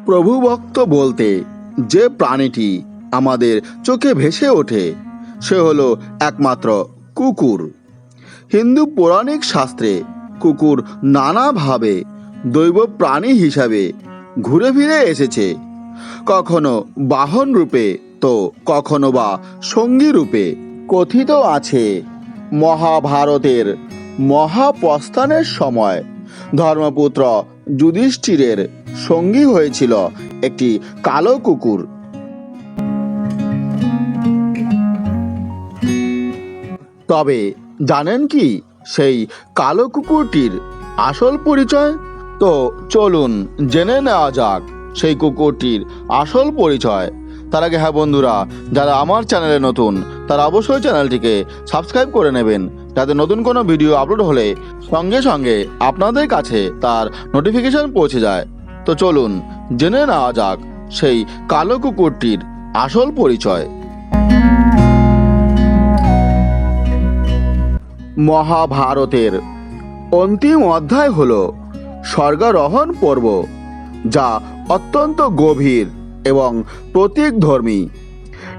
প্রভুভক্ত বলতে যে প্রাণীটি আমাদের চোখে ভেসে ওঠে সে হলো একমাত্র কুকুর। হিন্দু পৌরাণিক শাস্ত্রে কুকুর নানাভাবে দৈব প্রাণী হিসাবে ঘুরে ফিরে এসেছে, কখনো বাহন রূপে তো কখনো বা সঙ্গী রূপে। কথিত আছে মহাভারতের মহাপ্রস্থানের সময় ধর্মপুত্র যুধিষ্ঠিরের সঙ্গী হয়েছিল একটি কালো কুকুর। তবে জানেন কি সেই কালো কুকুরটির আসল পরিচয়? তো চলুন জেনে নেওয়া যাক সেই কুকুরটির আসল পরিচয়। তার আগে হ্যাঁ বন্ধুরা, যারা আমার চ্যানেলে নতুন তারা অবশ্যই চ্যানেলটিকে সাবস্ক্রাইব করে নেবেন, যাতে নতুন কোনো ভিডিও আপলোড হলে সঙ্গে সঙ্গে আপনাদের কাছে তার নোটিফিকেশন পৌঁছে যায়। তো চলুন জেনে নেওয়া যাক সেই কালো কুকুরটির আসল পরিচয়। মহাভারতের অন্তিম অধ্যায় হল স্বর্গারোহণ পর্ব, যা অত্যন্ত গভীর এবং প্রতীকধর্মী।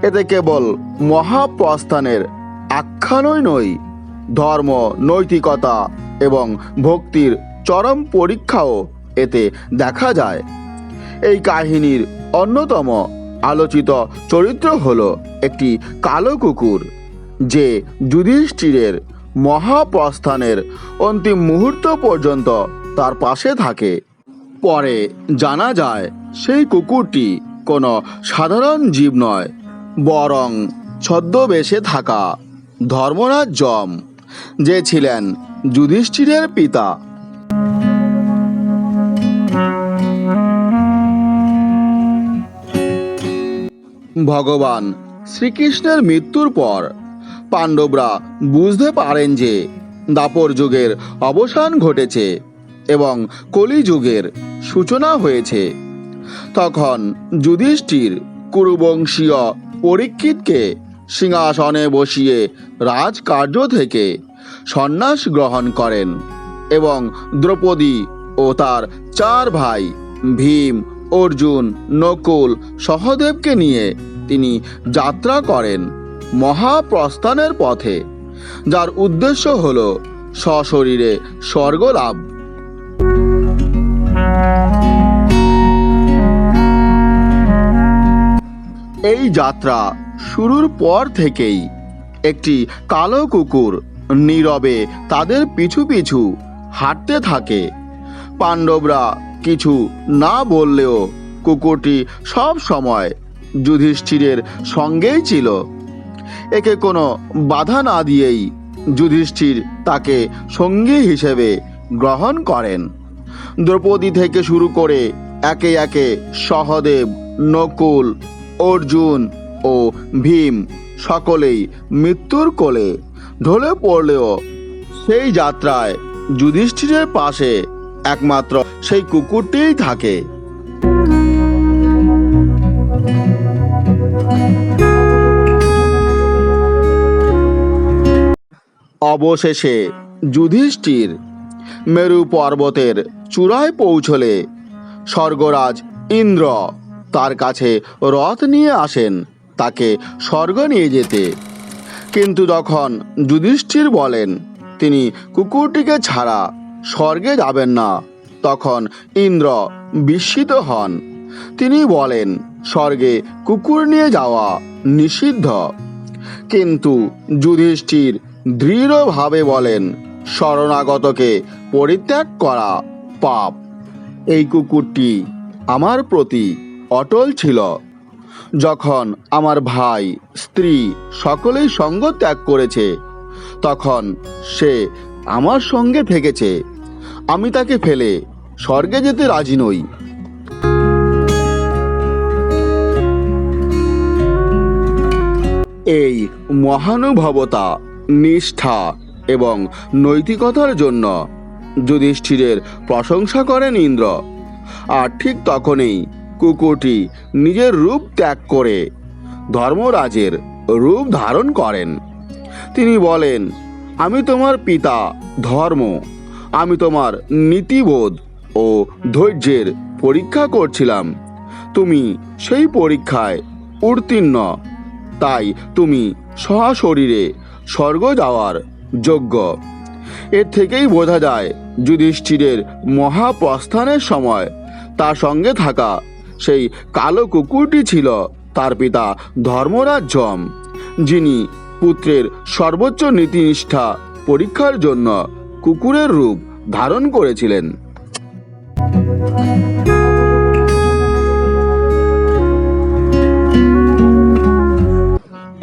এতে কেবল মহাপ্রস্থানের আখ্যানই নয়, ধর্ম, নৈতিকতা এবং ভক্তির চরম পরীক্ষাও এতে দেখা যায়। এই কাহিনীর অন্যতম আলোচিত চরিত্র হল একটি কালো কুকুর, যে যুধিষ্ঠিরের মহাপ্রস্থানের অন্তিম মুহূর্ত পর্যন্ত তার পাশে থাকে। পরে জানা যায় সেই কুকুরটি কোনো সাধারণ জীব নয়, বরং ছদ্মবেশে থাকা ধর্মরাজ যম, যে ছিলেন যুধিষ্ঠিরের পিতা। ভগবান শ্রীকৃষ্ণের মৃত্যুর পর পাণ্ডবরা বুঝতে পারেন যে দ্বাপর যুগের অবসান ঘটেছে এবং কলিযুগের সূচনা হয়েছে। তখন যুধিষ্ঠির কুরুবংশীয় পরীক্ষিতকে সিংহাসনে বসিয়ে রাজকার্য থেকে সন্ন্যাস গ্রহণ করেন এবং দ্রৌপদী ও তার 4 ভাই ভীম, অর্জুন, নকুল, সহদেবকে নিয়ে তিনি যাত্রা করেন মহাপ্রস্থানের পথে, যার উদ্দেশ্য হল সশরীরে স্বর্গলাভ। এই যাত্রা শুরুর পর থেকেই একটি কালো কুকুর নীরবে তাদের পিছু পিছু হাঁটতে থাকে। পাণ্ডবরা কিছু না বললেও কুকুরটি সব সময় যুধিষ্ঠিরের সঙ্গেই ছিল। একে কোনো বাধা না দিয়েই যুধিষ্ঠির তাকে সঙ্গী হিসেবে গ্রহণ করেন। দ্রৌপদী থেকে শুরু করে একে একে সহদেব, নকুল, অর্জুন ও ভীম সকলেই মৃত্যুর কোলে ঢলে পড়লেও সেই যাত্রায় যুধিষ্ঠিরের পাশে একমাত্র সেই কুকুরটিই থাকে। অবশেষে যুধিষ্ঠির মেরু পর্বতের চূড়ায় পৌঁছলে স্বর্গরাজ ইন্দ্র তার কাছে রথ নিয়ে আসেন তাকে স্বর্গ নিয়ে যেতে। কিন্তু যখন যুধিষ্ঠির বলেন তিনি কুকুরটিকে ছাড়া স্বর্গে যাবেন না, তখন ইন্দ্র বিস্মিত হন। তিনি বলেন স্বর্গে কুকুর নিয়ে যাওয়া নিষিদ্ধ। কিন্তু যুধিষ্ঠির দৃঢ়ভাবে বলেন শরণাগতকে পরিত্যাগ করা পাপ। এই কুকুরটি আমার প্রতি অটল ছিল। যখন আমার ভাই, স্ত্রী সকলেই সঙ্গ ত্যাগ করেছে, তখন সে আমার সঙ্গে থেকেছে। আমি তাকে ফেলে স্বর্গে যেতে রাজি নই। এই মহানুভবতা, নিষ্ঠা এবং নৈতিকতার জন্য যুধিষ্ঠিরের প্রশংসা করেন ইন্দ্র। আর ঠিক তখনই কুকুরটি নিজের রূপ ত্যাগ করে ধর্মরাজের রূপ ধারণ করেন। তিনি বলেন, আমি তোমার পিতা ধর্ম, আমি তোমার নীতিবোধ ও ধৈর্যের পরীক্ষা করছিলাম। তুমি সেই পরীক্ষায় উত্তীর্ণ, তাই তুমি সশরীরে স্বর্গ যাওয়ার যোগ্য। এর থেকেই বোঝা যায় যুধিষ্ঠিরের মহাপ্রস্থানের সময় তার সঙ্গে থাকা সেই কালো কুকুরটি ছিল তার পিতা ধর্মরাজ যম, যিনি পুত্রের সর্বোচ্চ নীতিনিষ্ঠা পরীক্ষার জন্য কুকুরের রূপ ধারণ করেছিলেন।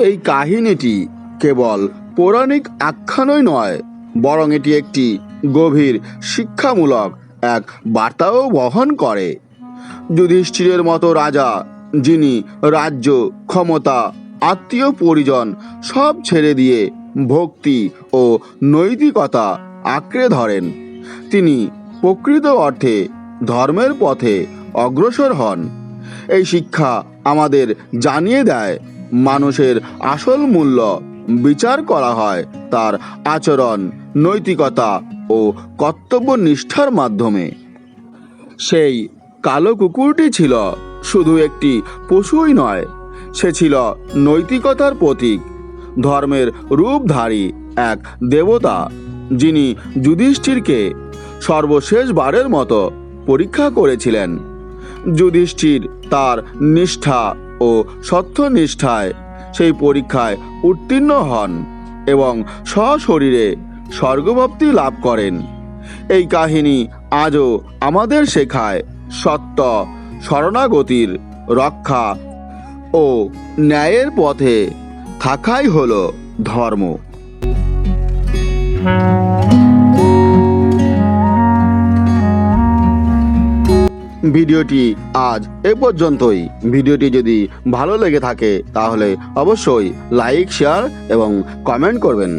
এই কাহিনীটি কেবল পৌরাণিক আখ্যানই নয়, বরং এটি একটি গভীর শিক্ষামূলক এক বার্তাও বহন করে। যুধিষ্ঠিরের মতো রাজা, যিনি রাজ্য, ক্ষমতা, আত্মীয় পরিজন সব ছেড়ে দিয়ে ভক্তি ও নৈতিকতা আঁকড়ে ধরেন, তিনি প্রকৃত অর্থে ধর্মের পথে অগ্রসর হন। এই শিক্ষা আমাদের জানিয়ে দেয়, মানুষের আসল মূল্য বিচার করা হয় তার আচরণ, নৈতিকতা ও কর্তব্যনিষ্ঠার মাধ্যমে। সেই কালো কুকুরটি ছিল শুধু একটি পশুই নয়, সে ছিল নৈতিকতার প্রতীক, ধর্মের রূপধারী এক দেবতা, যিনি যুধিষ্ঠিরকে সর্বশেষবারের মতো পরীক্ষা করেছিলেন। যুধিষ্ঠির তার নিষ্ঠা ও সত্যনিষ্ঠায় সেই পরীক্ষায় উত্তীর্ণ হন এবং সশরীরে স্বর্গপ্রাপ্তি লাভ করেন। এই কাহিনী আজও আমাদের শেখায়, সত্য, শরণাগতির রক্ষা ও ন্যায়ের পথে থাকাই হলো ধর্ম। ভিডিওটি আজ এ পর্যন্তই। ভিডিওটি যদি ভালো লেগে থাকে তাহলে অবশ্যই লাইক, শেয়ার এবং কমেন্ট করবেন।